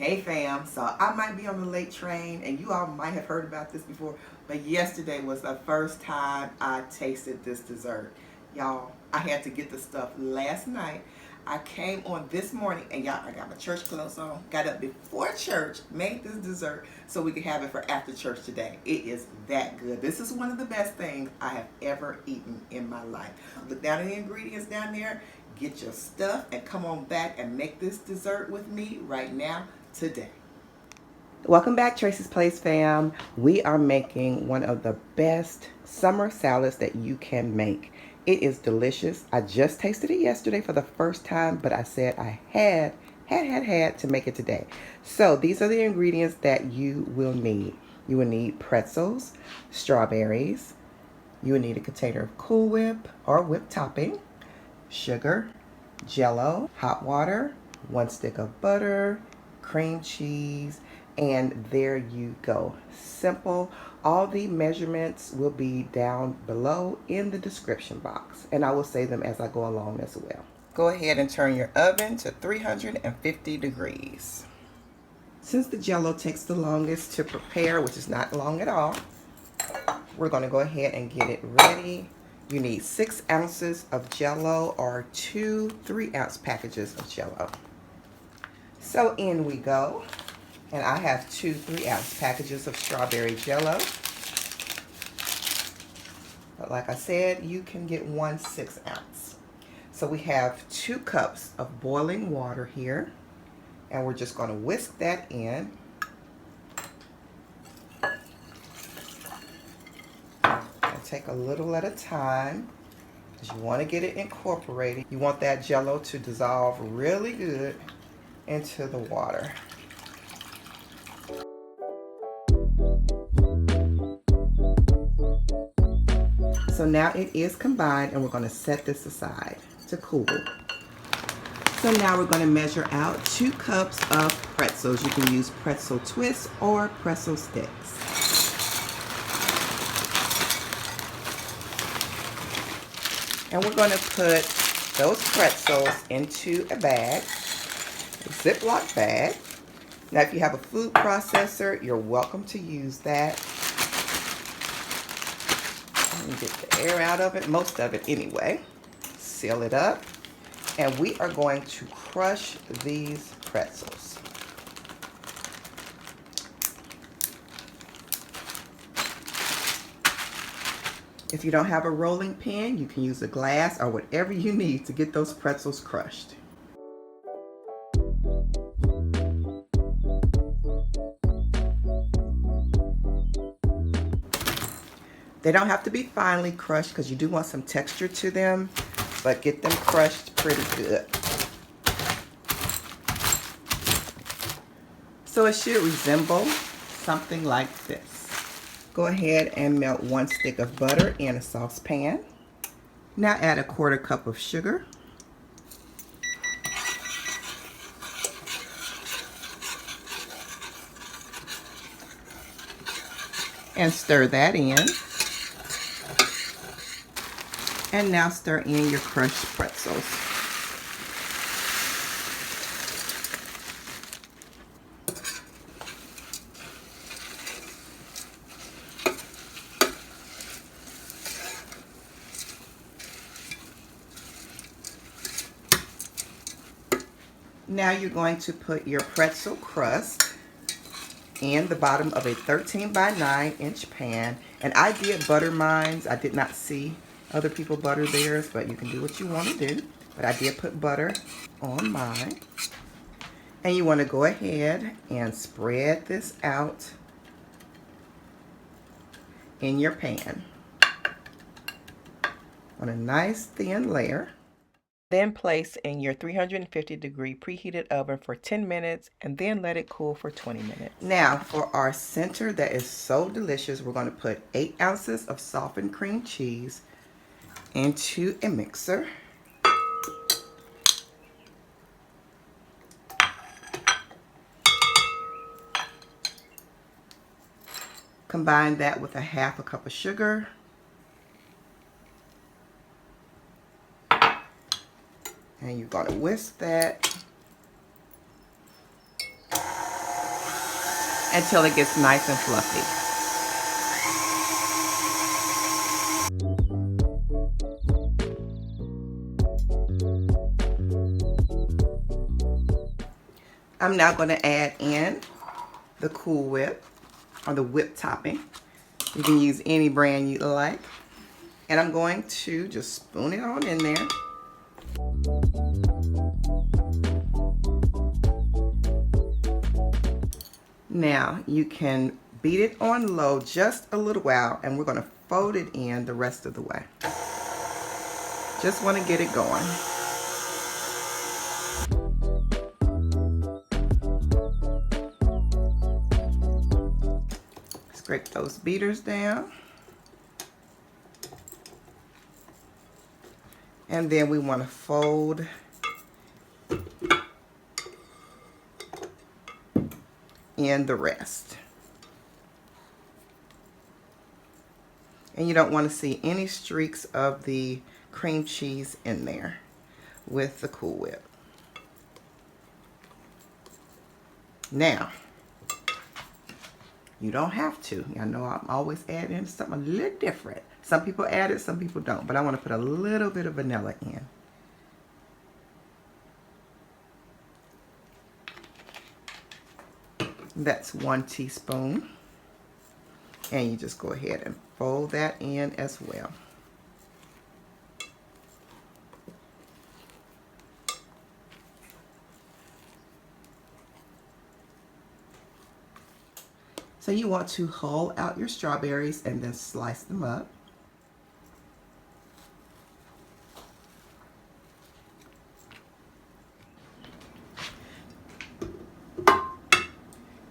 Hey fam, so I might be on the late train and you all might have heard about this before, but yesterday was the first time I tasted this dessert. Y'all, I had to get the stuff last night. I came on this morning and y'all, I got my church clothes on, got up before church, made this dessert so we could have it for after church today. It is that good. This is one of the best things I have ever eaten in my life. Look down at the ingredients down there, get your stuff and come on back and make this dessert with me right now today. Welcome back, Tracie's Place fam. We are making one of the best summer salads that you can make. It is delicious. I just tasted it yesterday for the first time, but I said I had to make it today. So these are the ingredients that you will need. You will need pretzels, strawberries. You will need a container of Cool Whip or whipped topping, sugar, Jello, hot water, 1 stick of butter, cream cheese, and there you go. Simple. All the measurements will be down below in the description box, and I will say them as I go along as well. Go ahead and turn your oven to 350 degrees. Since the Jello takes the longest to prepare, which is not long at all, we're going to go ahead and get it ready. You need 6 ounces of Jello or 2 3-ounce packages of Jello. So in we go. And I have 2 3-ounce packages of strawberry Jello. But like I said, you can get 1 6-ounce. So we have 2 cups of boiling water here. And we're just going to whisk that in. And take a little at a time, because you want to get it incorporated. You want that Jello to dissolve really good into the water. So now it is combined, and we're going to set this aside to cool. So now we're going to measure out 2 cups of pretzels. You can use pretzel twists or pretzel sticks. And we're going to put those pretzels into a bag, a Ziploc bag. Now if you have a food processor, you're welcome to use that. And get the air out of it, most of it anyway. Seal it up. And we are going to crush these pretzels. If you don't have a rolling pin, you can use a glass or whatever you need to get those pretzels crushed. They don't have to be finely crushed because you do want some texture to them, but get them crushed pretty good. So it should resemble something like this. Go ahead and melt 1 stick of butter in a saucepan. Now add a 1/4 cup of sugar. And stir that in. And now stir in your crushed pretzels. Now you're going to put your pretzel crust in the bottom of a 13 by 9 inch pan. And I did butter mine. I did not see other people butter theirs, but you can do what you want to do. But I did put butter on mine. And you want to go ahead and spread this out in your pan on a nice thin layer. Then place in your 350 degree preheated oven for 10 minutes and then let it cool for 20 minutes. Now for our center that is so delicious, we're going to put 8 ounces of softened cream cheese into a mixer. Combine that with a 1/2 cup of sugar. And you're going to whisk that until it gets nice and fluffy. I'm now going to add in the Cool Whip, or the whip topping. You can use any brand you like. And I'm going to just spoon it on in there. Now you can beat it on low just a little while, and we're going to fold it in the rest of the way. Just want to get it going. Scrape those beaters down. And then we want to fold in the rest. And you don't want to see any streaks of the cream cheese in there with the Cool Whip. Now, you don't have to. I know I'm always adding something a little different. Some people add it, some people don't. But I want to put a little bit of vanilla in. That's 1 teaspoon. And you just go ahead and fold that in as well. So you want to hull out your strawberries and then slice them up.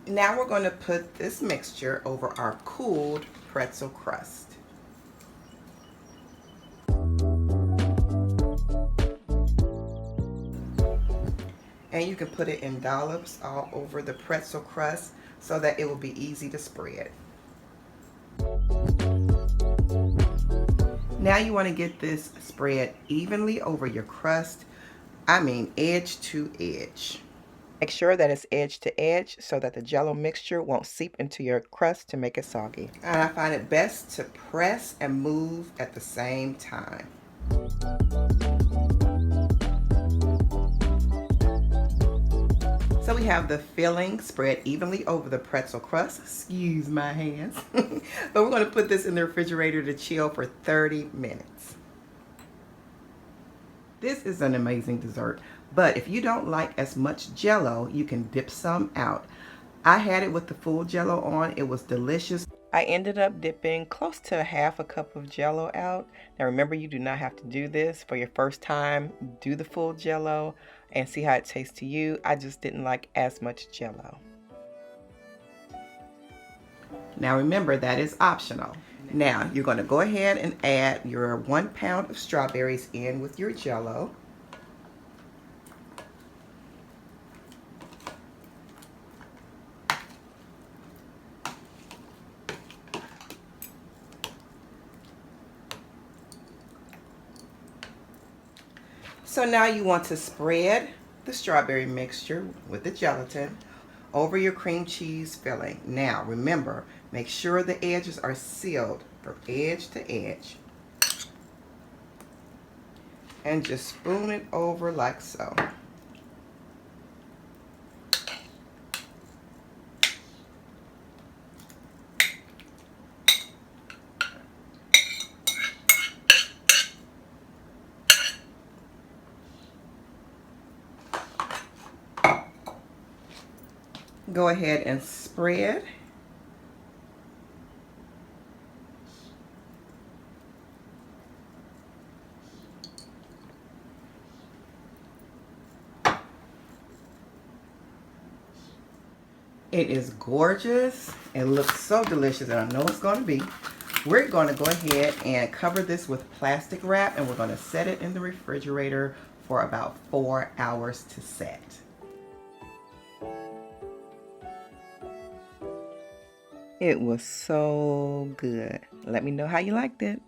Now we're going to put this mixture over our cooled pretzel crust. And you can put it in dollops all over the pretzel crust so that it will be easy to spread. Now you want to get this spread evenly over your crust. I mean edge to edge. Make sure that it's edge to edge so that the Jello mixture won't seep into your crust to make it soggy. And I find it best to press and move at the same time. So we have the filling spread evenly over the pretzel crust. Excuse my hands. But we're going to put this in the refrigerator to chill for 30 minutes. This is an amazing dessert, but if you don't like as much Jello, you can dip some out. I had it with the full Jello on. It was delicious. I ended up dipping close to half a cup of Jello out. Now remember, you do not have to do this for your first time. Do the full Jello and see how it tastes to you. I just didn't like as much Jello. Now remember, that is optional. Now you're going to go ahead and add your 1 pound of strawberries in with your Jello. So now you want to spread the strawberry mixture with the gelatin over your cream cheese filling. Now remember, make sure the edges are sealed from edge to edge. And just spoon it over like so. Go ahead and spread. It is gorgeous. It looks so delicious, and I know it's going to be. We're going to go ahead and cover this with plastic wrap, and we're going to set it in the refrigerator for about 4 hours to set. It was so good. Let me know how you liked it.